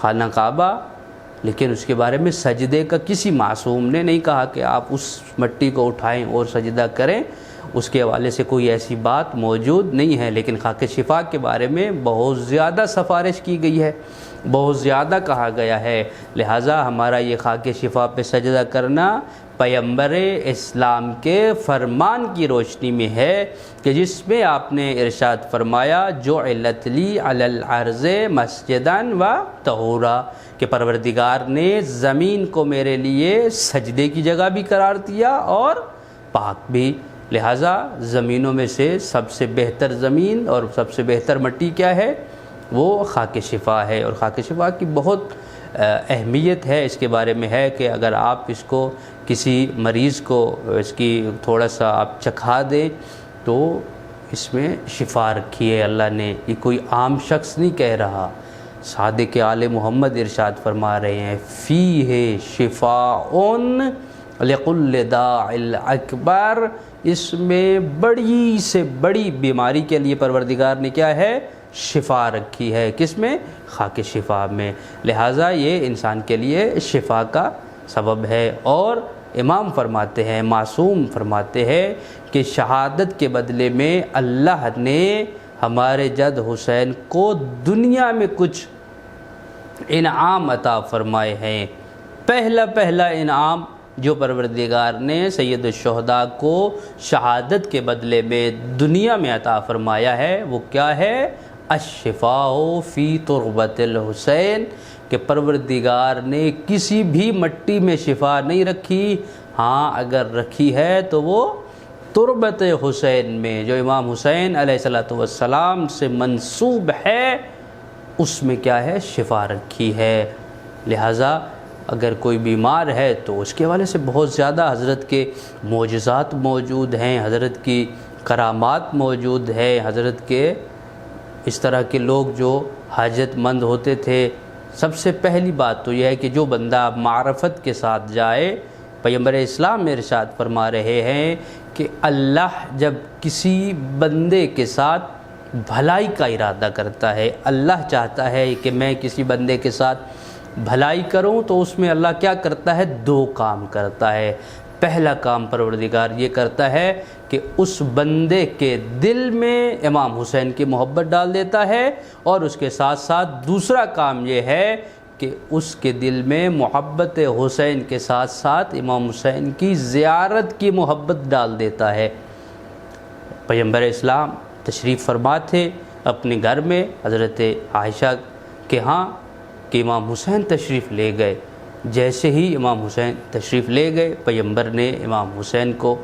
خانہ کعبہ، لیکن اس کے بارے میں سجدے کا کسی معصوم نے نہیں کہا کہ آپ اس مٹی کو اٹھائیں اور سجدہ کریں، اس کے حوالے سے کوئی ایسی بات موجود نہیں ہے۔ لیکن خاک شفا کے بارے میں بہت زیادہ سفارش کی گئی ہے، بہت زیادہ کہا گیا ہے، لہٰذا ہمارا یہ خاک شفا پہ سجدہ کرنا پیغمبر اسلام کے فرمان کی روشنی میں ہے کہ جس میں آپ نے ارشاد فرمایا جعلت لی علی الارض مسجدا و طہورا، کہ پروردگار نے زمین کو میرے لیے سجدے کی جگہ بھی قرار دیا اور پاک بھی۔ لہٰذا زمینوں میں سے سب سے بہتر زمین اور سب سے بہتر مٹی کیا ہے؟ وہ خاک شفا ہے، اور خاک شفا کی بہت اہمیت ہے۔ اس کے بارے میں ہے کہ اگر آپ اس کو کسی مریض کو اس کی تھوڑا سا آپ چکھا دیں تو اس میں شفا رکھی ہے اللہ نے، یہ کوئی عام شخص نہیں کہہ رہا، صادق آل محمد ارشاد فرما رہے ہیں فیہ شفاء لکل داء اکبر، اس میں بڑی سے بڑی بیماری کے لیے پروردگار نے کیا ہے؟ شفا رکھی ہے۔ کس میں؟ خاک شفا میں۔ لہٰذا یہ انسان کے لیے شفا کا سبب ہے۔ اور امام فرماتے ہیں، معصوم فرماتے ہیں کہ شہادت کے بدلے میں اللہ نے ہمارے جد حسین کو دنیا میں کچھ انعام عطا فرمائے ہیں۔ پہلا انعام جو پروردگار نے سید الشہداء کو شہادت کے بدلے میں دنیا میں عطا فرمایا ہے وہ کیا ہے؟ الشفاء فی تربۃ الحسین، کہ پروردگار نے کسی بھی مٹی میں شفا نہیں رکھی، ہاں اگر رکھی ہے تو وہ تربت حسین میں، جو امام حسین علیہ السلام سے منسوب ہے، اس میں کیا ہے؟ شفا رکھی ہے۔ لہٰذا اگر کوئی بیمار ہے تو اس کے حوالے سے بہت زیادہ حضرت کے معجزات موجود ہیں، حضرت کی کرامات موجود ہیں، حضرت کے اس طرح کے لوگ جو حاجت مند ہوتے تھے۔ سب سے پہلی بات تو یہ ہے کہ جو بندہ معرفت کے ساتھ جائے، پیغمبر اسلام میں ارشاد فرما رہے ہیں کہ اللہ جب کسی بندے کے ساتھ بھلائی کا ارادہ کرتا ہے، اللہ چاہتا ہے کہ میں کسی بندے کے ساتھ بھلائی کروں تو اس میں اللہ کیا کرتا ہے؟ دو کام کرتا ہے۔ پہلا کام پروردگار یہ کرتا ہے کہ اس بندے کے دل میں امام حسین کی محبت ڈال دیتا ہے، اور اس کے ساتھ ساتھ دوسرا کام یہ ہے کہ اس کے دل میں محبت حسین کے ساتھ ساتھ امام حسین کی زیارت کی محبت ڈال دیتا ہے۔ پیغمبر اسلام تشریف فرما تھے اپنے گھر میں حضرت عائشہ کے ہاں کہ امام حسین تشریف لے گئے۔ جیسے ہی امام حسین تشریف لے گئے، پیغمبر نے امام حسین کو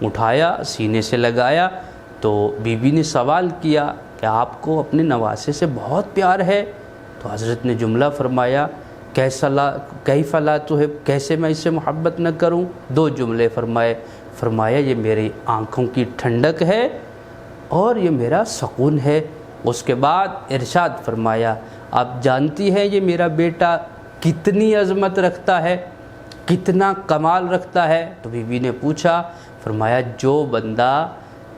اٹھایا، سینے سے لگایا، تو بی بی نے سوال کیا کہ آپ کو اپنے نواسے سے بہت پیار ہے؟ تو حضرت نے جملہ فرمایا کیف لا تحب، کیسے میں اس سے محبت نہ کروں؟ دو جملے فرمایا یہ میری آنکھوں کی ٹھنڈک ہے اور یہ میرا سکون ہے۔ اس کے بعد ارشاد فرمایا آپ جانتی ہیں یہ میرا بیٹا کتنی عظمت رکھتا ہے، کتنا کمال رکھتا ہے؟ تو بی بی نے پوچھا، فرمایا جو بندہ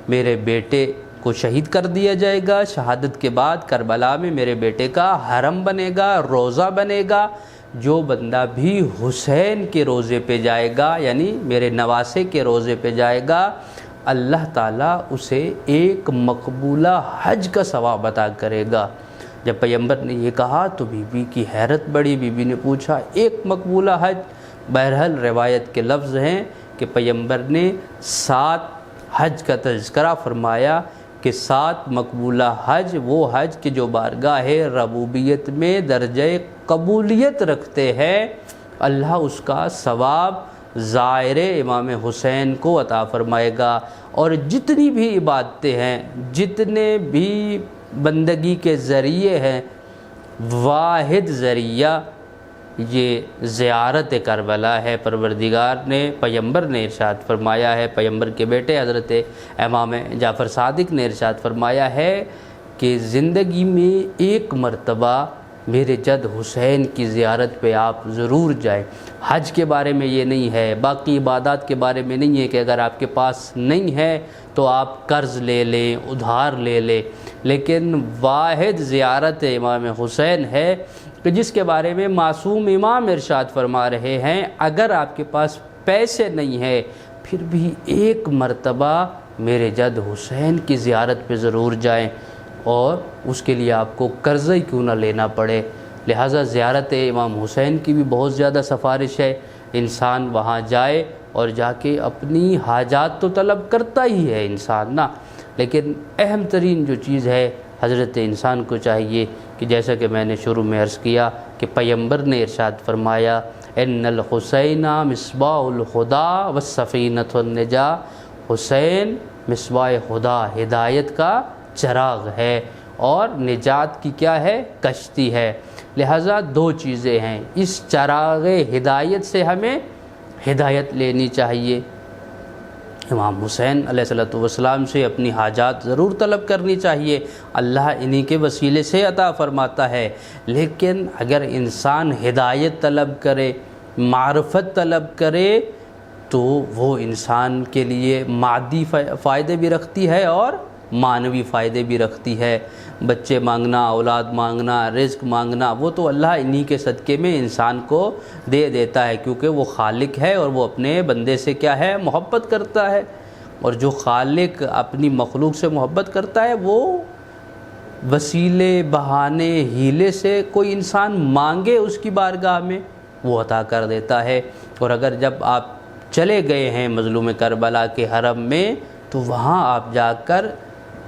میرے بیٹے کو شہید کر دیا جائے گا، شہادت کے بعد کربلا میں میرے بیٹے کا حرم بنے گا، روضہ بنے گا، جو بندہ بھی حسین کے روضے پہ جائے گا، یعنی میرے نواسے کے روضے پہ جائے گا، اللہ تعالیٰ اسے ایک مقبولہ حج کا ثواب عطا کرے گا۔ جب پیغمبر نے یہ کہا تو بی بی کی حیرت بڑھی، بی بی نے پوچھا ایک مقبولہ حج؟ بہرحال روایت کے لفظ ہیں کہ پیغمبر نے 7 حج کا تذکرہ فرمایا کہ 7 مقبولہ حج وہ حج کہ جو بارگاہ ربوبیت میں درجہ قبولیت رکھتے ہیں، اللہ اس کا ثواب زائر امام حسین کو عطا فرمائے گا۔ اور جتنی بھی عبادتیں ہیں، جتنے بھی بندگی کے ذریعے ہیں، واحد ذریعہ یہ زیارت کربلا ہے۔ پروردگار نے، پیغمبر نے ارشاد فرمایا ہے، پیغمبر کے بیٹے حضرت امام جعفر صادق نے ارشاد فرمایا ہے کہ زندگی میں ایک مرتبہ میرے جد حسین کی زیارت پہ آپ ضرور جائیں۔ حج کے بارے میں یہ نہیں ہے، باقی عبادات کے بارے میں نہیں ہے کہ اگر آپ کے پاس نہیں ہے تو آپ قرض لے لیں، ادھار لے لیں، لیکن واحد زیارت امام حسین ہے کہ جس کے بارے میں معصوم امام ارشاد فرما رہے ہیں اگر آپ کے پاس پیسے نہیں ہے پھر بھی ایک مرتبہ میرے جد حسین کی زیارت پہ ضرور جائیں، اور اس کے لیے آپ کو قرضہ ہی کیوں نہ لینا پڑے۔ لہٰذا زیارت امام حسین کی بھی بہت زیادہ سفارش ہے، انسان وہاں جائے اور جا کے اپنی حاجات تو طلب کرتا ہی ہے انسان نا، لیکن اہم ترین جو چیز ہے حضرت انسان کو چاہیے کہ جیسا کہ میں نے شروع میں عرض کیا کہ پیغمبر نے ارشاد فرمایا ان الحسین مصباح الہدی والسفینۃ النجاۃ، حسین مصباح خدا ہدایت کا چراغ ہے اور نجات کی کیا ہے؟ کشتی ہے۔ لہٰذا دو چیزیں ہیں، اس چراغ ہدایت سے ہمیں ہدایت لینی چاہیے، امام حسین علیہ السلام سے اپنی حاجات ضرور طلب کرنی چاہیے، اللہ انہی کے وسیلے سے عطا فرماتا ہے۔ لیکن اگر انسان ہدایت طلب کرے، معرفت طلب کرے، تو وہ انسان کے لیے مادی فائدے بھی رکھتی ہے اور معنوی فائدے بھی رکھتی ہے۔ بچے مانگنا، اولاد مانگنا، رزق مانگنا، وہ تو اللہ انہی کے صدقے میں انسان کو دے دیتا ہے، کیونکہ وہ خالق ہے اور وہ اپنے بندے سے کیا ہے؟ محبت کرتا ہے، اور جو خالق اپنی مخلوق سے محبت کرتا ہے وہ وسیلے، بہانے، ہیلے سے کوئی انسان مانگے اس کی بارگاہ میں وہ عطا کر دیتا ہے۔ اور اگر جب آپ چلے گئے ہیں مظلوم کربلا کے حرم میں تو وہاں آپ جا کر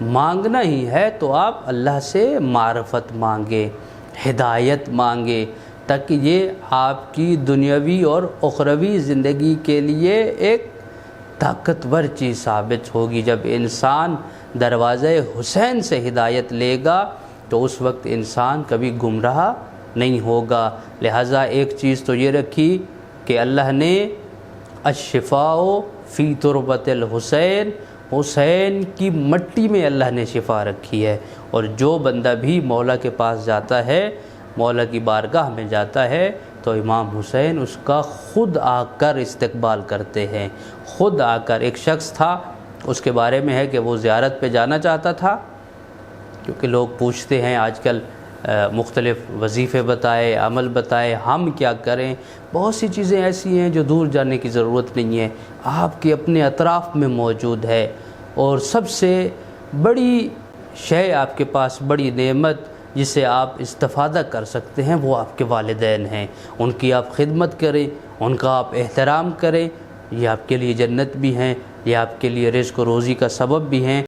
مانگنا ہی ہے تو آپ اللہ سے معرفت مانگے، ہدایت مانگے، تاکہ یہ آپ کی دنیاوی اور اخروی زندگی کے لیے ایک طاقتور چیز ثابت ہوگی۔ جب انسان دروازہ حسین سے ہدایت لے گا تو اس وقت انسان کبھی گمراہ نہیں ہوگا۔ لہٰذا ایک چیز تو یہ رکھی کہ اللہ نے الشفاء فی تربۃ الحسین، حسین کی مٹی میں اللہ نے شفا رکھی ہے، اور جو بندہ بھی مولا کے پاس جاتا ہے، مولا کی بارگاہ میں جاتا ہے، تو امام حسین اس کا خود آ کر استقبال کرتے ہیں، خود آ کر۔ ایک شخص تھا، اس کے بارے میں ہے کہ وہ زیارت پہ جانا چاہتا تھا، کیونکہ لوگ پوچھتے ہیں آج کل مختلف وظیفے بتائے، عمل بتائے، ہم کیا کریں؟ بہت سی چیزیں ایسی ہیں جو دور جانے کی ضرورت نہیں ہے، آپ کے اپنے اطراف میں موجود ہے، اور سب سے بڑی شے آپ کے پاس، بڑی نعمت جس سے آپ استفادہ کر سکتے ہیں وہ آپ کے والدین ہیں۔ ان کی آپ خدمت کریں، ان کا آپ احترام کریں، یہ آپ کے لیے جنت بھی ہیں، یہ آپ کے لیے رزق و روزی کا سبب بھی ہیں۔